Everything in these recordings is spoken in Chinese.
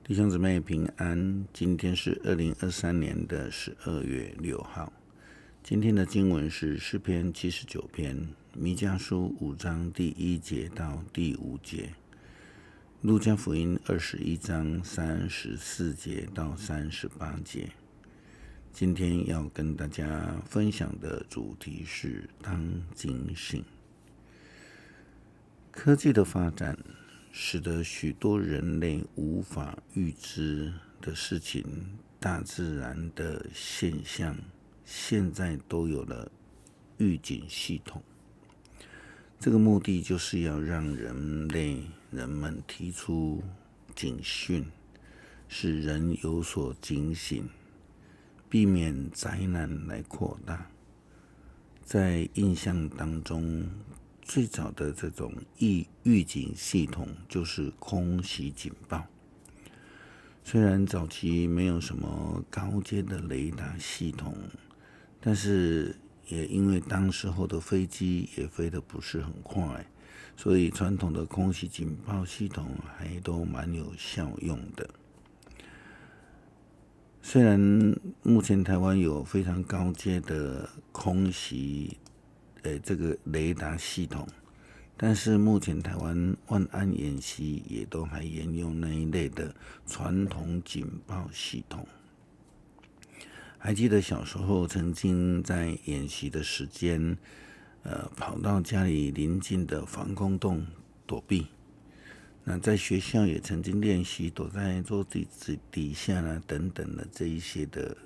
弟兄姊妹平安，今天是2023年的12月6号。今天的经文是诗篇79篇、弥迦书5章第1节到第5节，路加福音21章34节到38节。今天要跟大家分享的主题是当警醒。科技的发展使得许多人类无法预知的事情，大自然的现象，现在都有了预警系统。这个目的就是要让人们提出警讯，使人有所警醒，避免灾难来扩大。在印象当中，最早的这种预警系统就是空袭警报。虽然早期没有什么高阶的雷达系统，但是也因为当时候的飞机也飞得不是很快，所以传统的空袭警报系统还都蛮有效用的。虽然目前台湾有非常高阶的空袭这个雷达系统，但是目前台湾万安演习也都还沿用那一类的传统警报系统。还记得小时候曾经在演习的时间，跑到家里邻近的防空洞躲避。那在学校也曾经练习躲在桌子底下等等的这一些的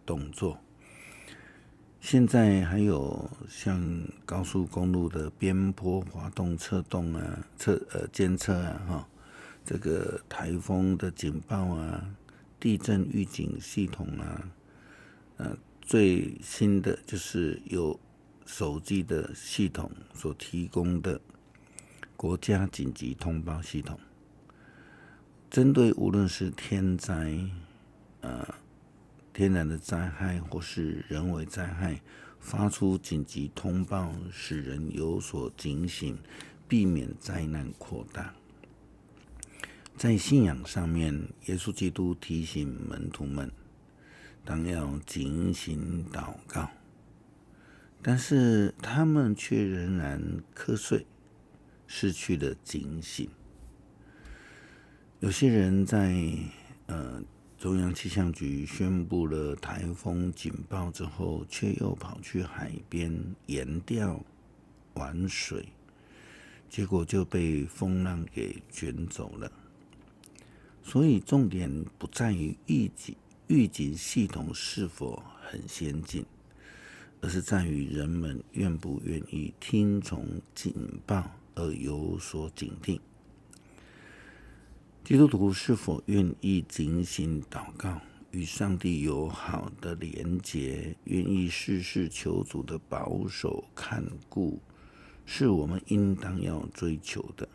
动作。现在还有像高速公路的边坡滑动测动监测这个台风的警报地震预警系统最新的就是有手机的系统所提供的国家紧急通报系统，针对无论是天灾、天然的灾害或是人为灾害，发出紧急通报，使人有所警醒，避免灾难扩大。在信仰上面，耶稣基督提醒门徒们，当要警醒祷告，但是他们却仍然瞌睡，失去了警醒。有些人在中央气象局宣布了台风警报之后，却又跑去海边沿钓玩水，结果就被风浪给卷走了。所以重点不在于预警系统是否很先进，而是在于人们愿不愿意听从警报而有所警惕。基督徒是否愿意警醒祷告，与上帝有好的连结，愿意事事求主的保守看顾，是我们应当要追求的。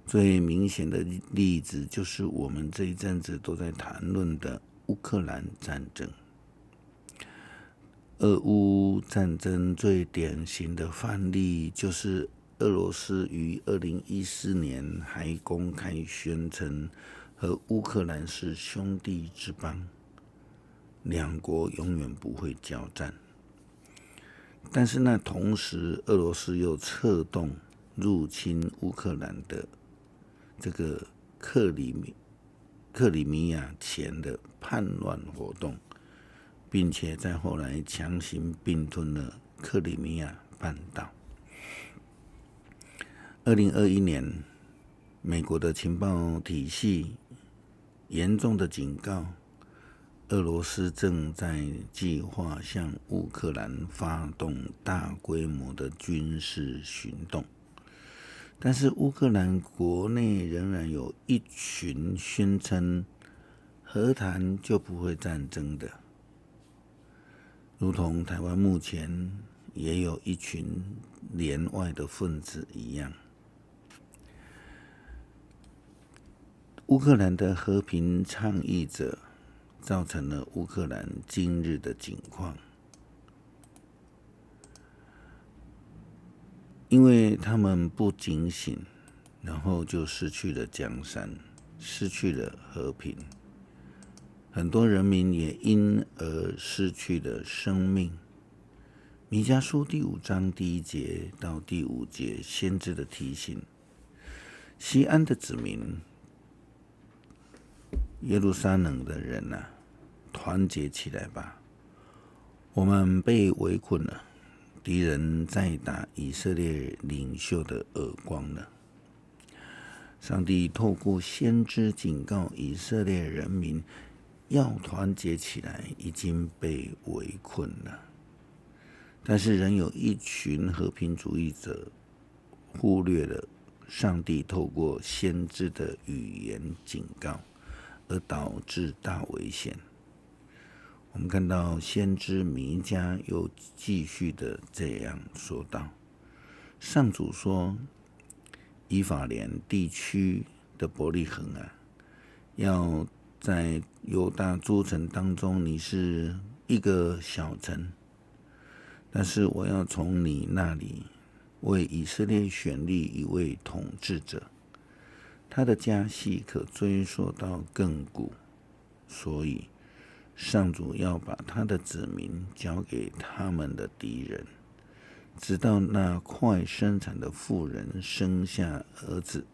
最明显的例子就是我们这一阵子都在谈论的乌克兰战争。俄乌战争最典型的范例就是俄罗斯于2014年还公开宣称和乌克兰是兄弟之邦，两国永远不会交战。但是同时俄罗斯又策动入侵乌克兰的这个克里米亚前的叛乱活动，并且在后来强行并吞了克里米亚半岛。2021年，美国的情报体系严重的警告，俄罗斯正在计划向乌克兰发动大规模的军事行动。但是乌克兰国内仍然有一群宣称和谈就不会战争的，如同台湾目前也有一群联外的分子一样。乌克兰的和平倡议者造成了乌克兰今日的境况，因为他们不警醒，然后就失去了江山。失去了和平，很多人民也因而失去了生命。弥迦书第5章第1节到第5节，先知的提醒：西安的子民，耶路撒冷的人啊，团结起来吧！我们被围困了，敌人在打以色列领袖的耳光了。上帝透过先知警告以色列人民要团结起来，已经被围困了。但是仍有一群和平主义者忽略了上帝透过先知的语言警告，而导致大危险。我们看到先知弥迦又继续的这样说道：上主说，以法莲地区的伯利恒啊，要在犹大诸城当中，你是一个小城，但是我要从你那里为以色列选立一位统治者，他的家系可追溯到亘古，所以上主要把他的子民交给他们的敌人，直到那快生产的妇人生下儿子，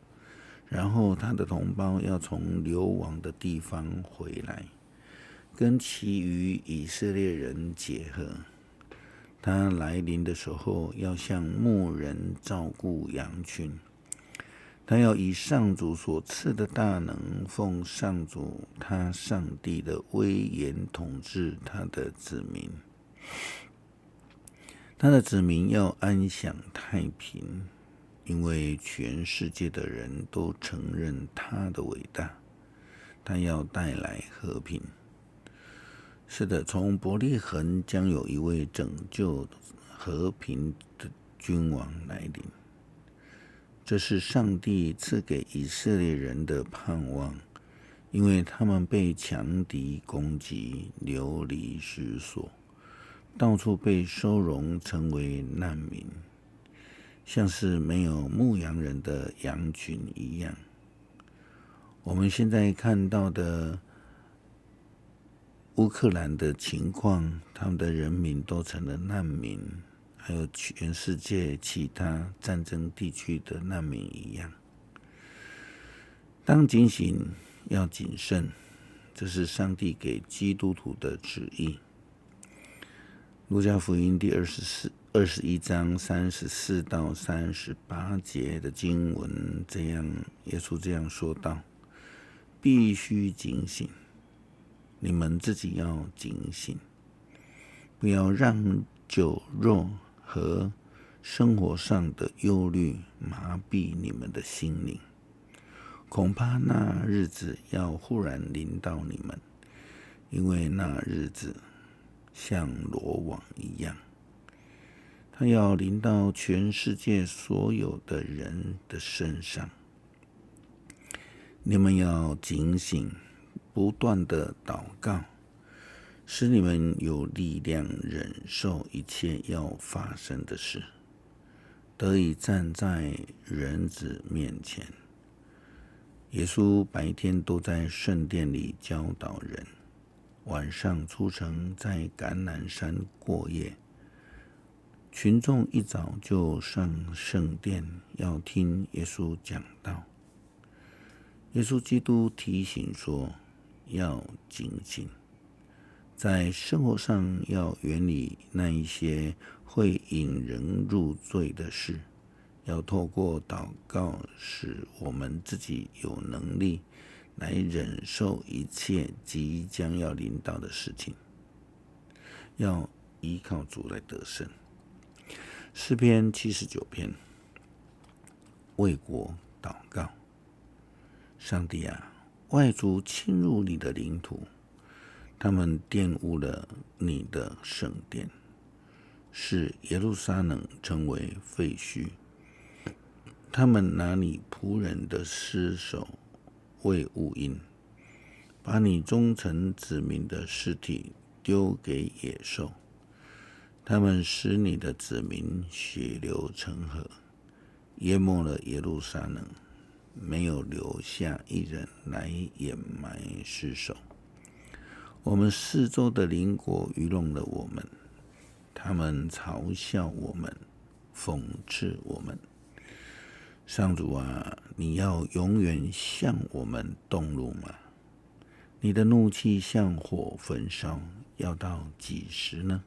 然后他的同胞要从流亡的地方回来，跟其余以色列人结合。他来临的时候，要像牧人照顾羊群。他要以上主所赐的大能，奉上主他上帝的威严统治他的子民。他的子民要安享太平，因为全世界的人都承认他的伟大。他要带来和平。是的，从伯利恒将有一位拯救和平的君王来临。这是上帝赐给以色列人的盼望，因为他们被强敌攻击，流离失所，到处被收容成为难民，像是没有牧羊人的羊群一样。我们现在看到的乌克兰的情况，他们的人民都成了难民，还有全世界其他战争地区的难民一样。当警醒要谨慎，这是上帝给基督徒的旨意。路加福音第21章34到38节的经文，耶稣这样说道：必须警醒，你们自己要警醒，不要让酒肉和生活上的忧虑麻痹你们的心灵。恐怕那日子要忽然临到你们，因为那日子像罗网一样，它要临到全世界所有的人的身上。你们要警醒，不断的祷告，使你们有力量忍受一切要发生的事，得以站在人子面前。耶稣白天都在圣殿里教导人，晚上出城在橄榄山过夜。群众一早就上圣殿，要听耶稣讲道。耶稣基督提醒说，要警醒，在生活上要远离那一些会引人入罪的事，要透过祷告，使我们自己有能力来忍受一切即将要临到的事情，要依靠主来得胜。诗篇79篇，为国祷告。上帝啊，外族侵入你的领土，他们玷污了你的圣殿，使耶路撒冷成为废墟。他们拿你仆人的尸首为物印，把你忠诚子民的尸体丢给野兽。他们使你的子民血流成河，淹没了耶路撒冷。没有留下一人来掩埋尸首。我们四周的邻国愚弄了我们，他们嘲笑我们，讽刺我们。上主啊，你要永远向我们动怒吗？你的怒气像火焚烧，要到几时呢？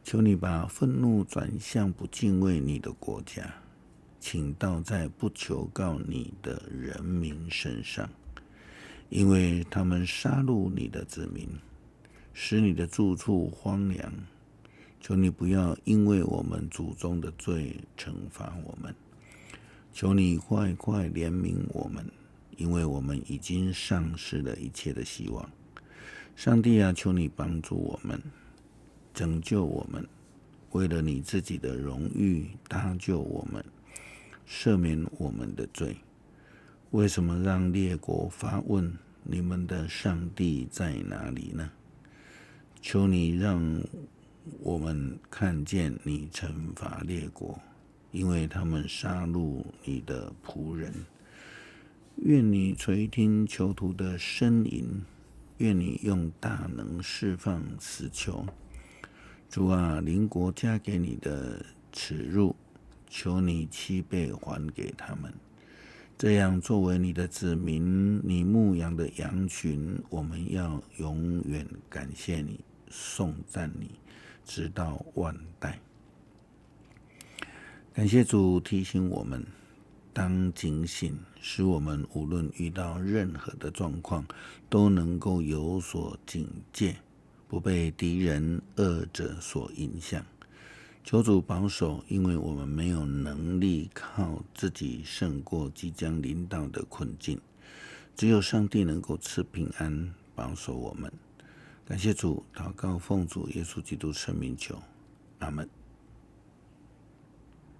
求你把愤怒转向不敬畏你的国家，请倒在不求告你的人民身上，因为他们杀戮你的子民，使你的住处荒凉。求你不要因为我们祖宗的罪惩罚我们，求你快快怜悯我们，因为我们已经丧失了一切的希望。上帝啊，求你帮助我们，拯救我们，为了你自己的荣誉搭救我们，赦免我们的罪。为什么让列国发问，你们的上帝在哪里呢？求你让我们看见你惩罚列国，因为他们杀戮你的仆人。愿你垂听囚徒的呻吟，愿你用大能释放死囚。主啊，邻国加给你的耻辱，求你7倍还给他们。这样，作为你的子民，你牧养的羊群，我们要永远感谢你，颂赞你，直到万代。感谢主提醒我们，当警醒，使我们无论遇到任何的状况，都能够有所警戒，不被敌人恶者所影响。求主保守，因为我们没有能力靠自己胜过即将临到的困境，只有上帝能够赐平安，保守我们。感谢主，祷告奉主耶稣基督圣名求，阿们。